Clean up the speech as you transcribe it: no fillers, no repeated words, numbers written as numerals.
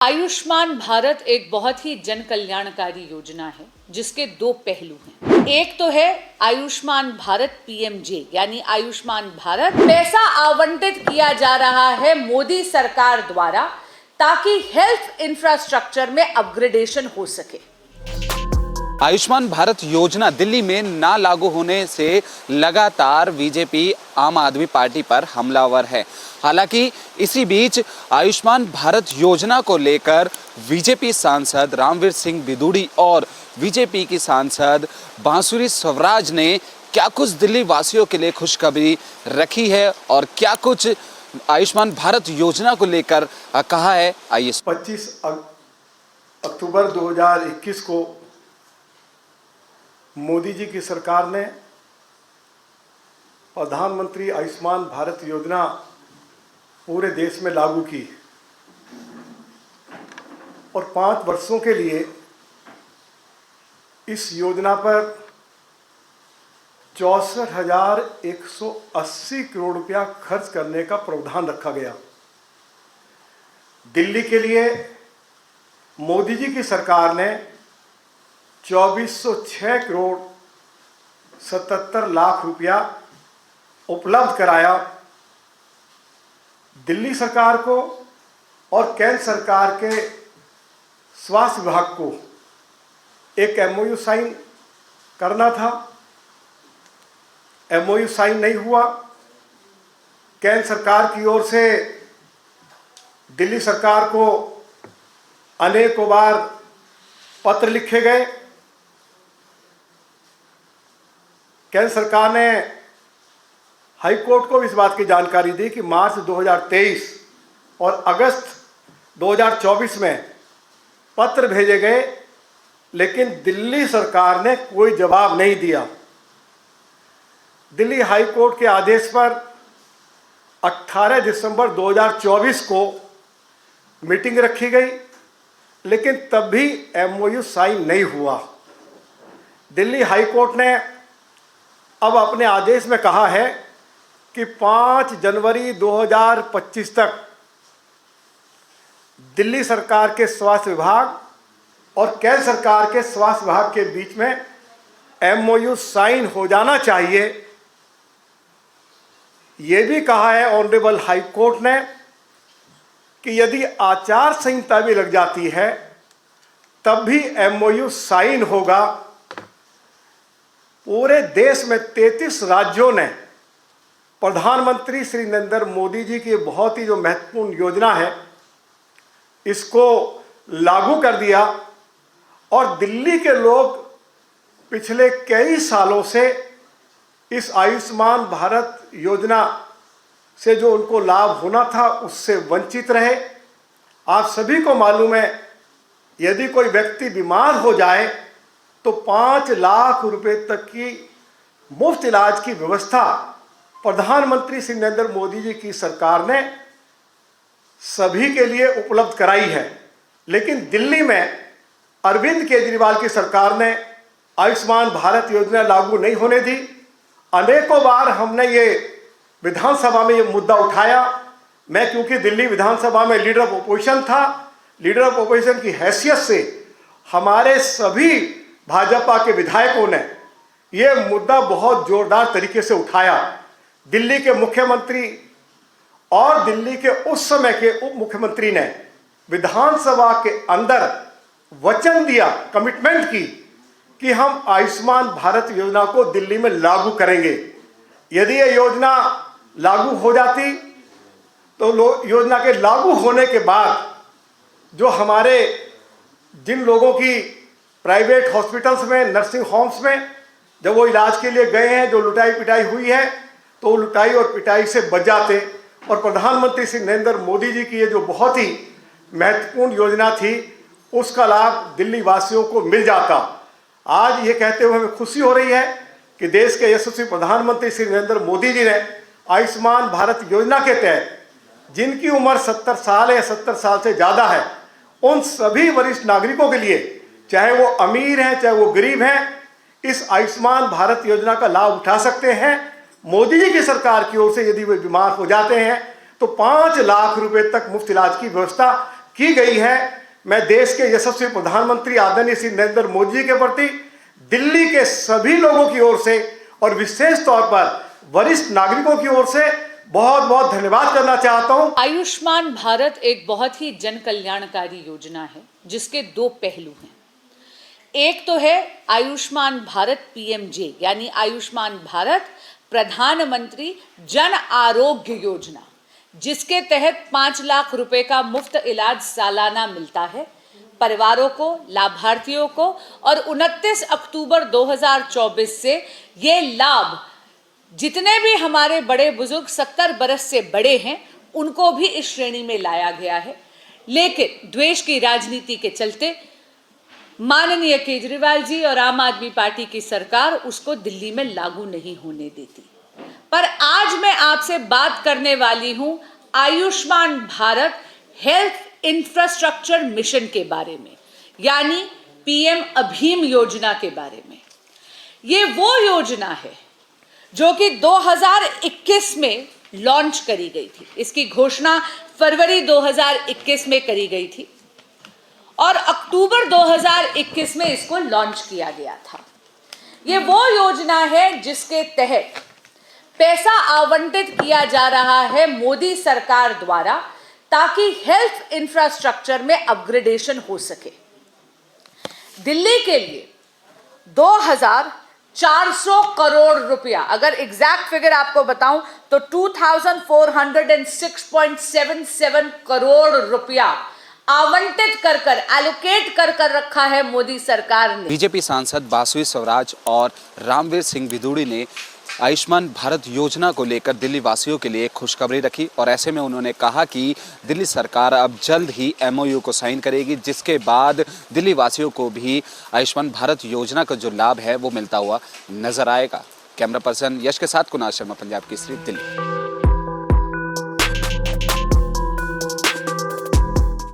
आयुष्मान भारत एक बहुत ही जन कल्याणकारी योजना है जिसके दो पहलू हैं। एक तो है आयुष्मान भारत पीएमजे यानी आयुष्मान भारत। पैसा आवंटित किया जा रहा है मोदी सरकार द्वारा ताकि हेल्थ इंफ्रास्ट्रक्चर में अपग्रेडेशन हो सके। आयुष्मान भारत योजना दिल्ली में ना लागू होने से लगातार बीजेपी आम आदमी पार्टी पर हमलावर है। हालांकि इसी बीच आयुष्मान भारत योजना को लेकर बीजेपी सांसद रामवीर सिंह बिदूड़ी और बीजेपी की सांसद बांसुरी स्वराज ने क्या कुछ दिल्ली वासियों के लिए खुशखबरी रखी है और क्या कुछ आयुष्मान भारत योजना को लेकर कहा है, आइए। 25 अक्टूबर 2021 को मोदी जी की सरकार ने प्रधानमंत्री आयुष्मान भारत योजना पूरे देश में लागू की और 5 वर्षों के लिए इस योजना पर 64,180 करोड़ रुपया खर्च करने का प्रावधान रखा गया। दिल्ली के लिए मोदी जी की सरकार ने 2406 करोड़ 77 लाख रुपया उपलब्ध कराया। दिल्ली सरकार को और केंद्र सरकार के स्वास्थ्य विभाग को एक एमओयू साइन करना था। एमओयू साइन नहीं हुआ। केंद्र सरकार की ओर से दिल्ली सरकार को अनेकों बार पत्र लिखे गए। केंद्र सरकार ने हाई कोर्ट को इस बात की जानकारी दी कि मार्च 2023 और अगस्त 2024 में पत्र भेजे गए, लेकिन दिल्ली सरकार ने कोई जवाब नहीं दिया। दिल्ली हाई कोर्ट के आदेश पर 18 दिसंबर 2024 को मीटिंग रखी गई, लेकिन तब भी एमओयू साइन नहीं हुआ। दिल्ली हाई कोर्ट ने अब अपने आदेश में कहा है कि 5 जनवरी 2025 तक दिल्ली सरकार के स्वास्थ्य विभाग और केंद्र सरकार के स्वास्थ्य विभाग के बीच में एमओयू साइन हो जाना चाहिए। ये भी कहा है ऑनरेबल हाई कोर्ट ने कि यदि आचार संहिता भी लग जाती है तब भी एमओयू साइन होगा। पूरे देश में 33 राज्यों ने प्रधानमंत्री श्री नरेंद्र मोदी जी की बहुत ही जो महत्वपूर्ण योजना है इसको लागू कर दिया और दिल्ली के लोग पिछले कई सालों से इस आयुष्मान भारत योजना से जो उनको लाभ होना था उससे वंचित रहे। आप सभी को मालूम है, यदि कोई व्यक्ति बीमार हो जाए तो 5 लाख रुपए तक की मुफ्त इलाज की व्यवस्था प्रधानमंत्री श्री नरेंद्र मोदी जी की सरकार ने सभी के लिए उपलब्ध कराई है। लेकिन दिल्ली में अरविंद केजरीवाल की सरकार ने आयुष्मान भारत योजना लागू नहीं होने दी। अनेकों बार हमने ये विधानसभा में ये मुद्दा उठाया। मैं क्योंकि दिल्ली विधानसभा में लीडर ऑफ ओपोजिशन था, लीडर ऑफ ओपोजिशन की हैसियत से हमारे सभी भाजपा के विधायकों ने ये मुद्दा बहुत जोरदार तरीके से उठाया। दिल्ली के मुख्यमंत्री और दिल्ली के उस समय के उप मुख्यमंत्री ने विधानसभा के अंदर वचन दिया, कमिटमेंट की कि हम आयुष्मान भारत योजना को दिल्ली में लागू करेंगे। यदि ये योजना लागू हो जाती तो योजना के लागू होने के बाद जो हमारे जिन लोगों की प्राइवेट हॉस्पिटल्स में, नर्सिंग होम्स में जब वो इलाज के लिए गए हैं, जो लुटाई पिटाई हुई है, तो लुटाई और पिटाई से बच जाते और प्रधानमंत्री श्री नरेंद्र मोदी जी की ये जो बहुत ही महत्वपूर्ण योजना थी उसका लाभ दिल्ली वासियों को मिल जाता। आज ये कहते हुए हमें खुशी हो रही है कि देश के यशस्वी प्रधानमंत्री श्री नरेंद्र मोदी जी ने आयुष्मान भारत योजना के तहत जिनकी उम्र 70 साल या 70 साल से ज़्यादा है उन सभी वरिष्ठ नागरिकों के लिए, चाहे वो अमीर हैं चाहे वो गरीब हैं, इस आयुष्मान भारत योजना का लाभ उठा सकते हैं। मोदी जी की सरकार की ओर से यदि वे बीमार हो जाते हैं तो 5 लाख रुपए तक मुफ्त इलाज की व्यवस्था की गई है। मैं देश के यशस्वी प्रधानमंत्री आदरणीय श्री नरेंद्र मोदी जी के प्रति दिल्ली के सभी लोगों की ओर से और विशेष तौर पर वरिष्ठ नागरिकों की ओर से बहुत बहुत धन्यवाद करना चाहता हूं। आयुष्मान भारत एक बहुत ही जन कल्याणकारी योजना है जिसके दो पहलू हैं। एक तो है आयुष्मान भारत पीएमजे यानी आयुष्मान भारत प्रधानमंत्री जन आरोग्य योजना, जिसके तहत 5 लाख रुपए का मुफ्त इलाज सालाना मिलता है परिवारों को, लाभार्थियों को, और 29 अक्टूबर 2024 से ये लाभ जितने भी हमारे बड़े बुजुर्ग 70 बरस से बड़े हैं उनको भी इस श्रेणी में लाया गया है। लेकिन द्वेष की राजनीति के चलते माननीय केजरीवाल जी और आम आदमी पार्टी की सरकार उसको दिल्ली में लागू नहीं होने देती। पर आज मैं आपसे बात करने वाली हूं Ayushman Bharat health infrastructure mission के बारे में, यानी पीएम अभीम योजना के बारे में। ये वो योजना है जो कि 2021 में लॉन्च करी गई थी। इसकी घोषणा फरवरी 2021 में करी गई थी और अक्टूबर 2021 में इसको लॉन्च किया गया था। ये वो योजना है जिसके तहत पैसा आवंटित किया जा रहा है मोदी सरकार द्वारा ताकि हेल्थ इंफ्रास्ट्रक्चर में अपग्रेडेशन हो सके। दिल्ली के लिए 2400 करोड़ रुपया, अगर एग्जैक्ट फिगर आपको बताऊं तो 2406.77 करोड़ रुपया आवंटित कर एलोकेट कर रखा है मोदी सरकार ने। बीजेपी सांसद बासुई स्वराज और रामवीर सिंह भिदुड़ी ने आयुष्मान भारत योजना को लेकर दिल्ली वासियों के लिए खुशखबरी रखी और ऐसे में उन्होंने कहा कि दिल्ली सरकार अब जल्द ही एमओयू को साइन करेगी, जिसके बाद दिल्ली वासियों को भी आयुष्मान भारत योजना का जो लाभ है वो मिलता हुआ नजर आएगा। कैमरा पर्सन यश के साथ कुणाल शर्मा, पंजाब केसरी, दिल्ली।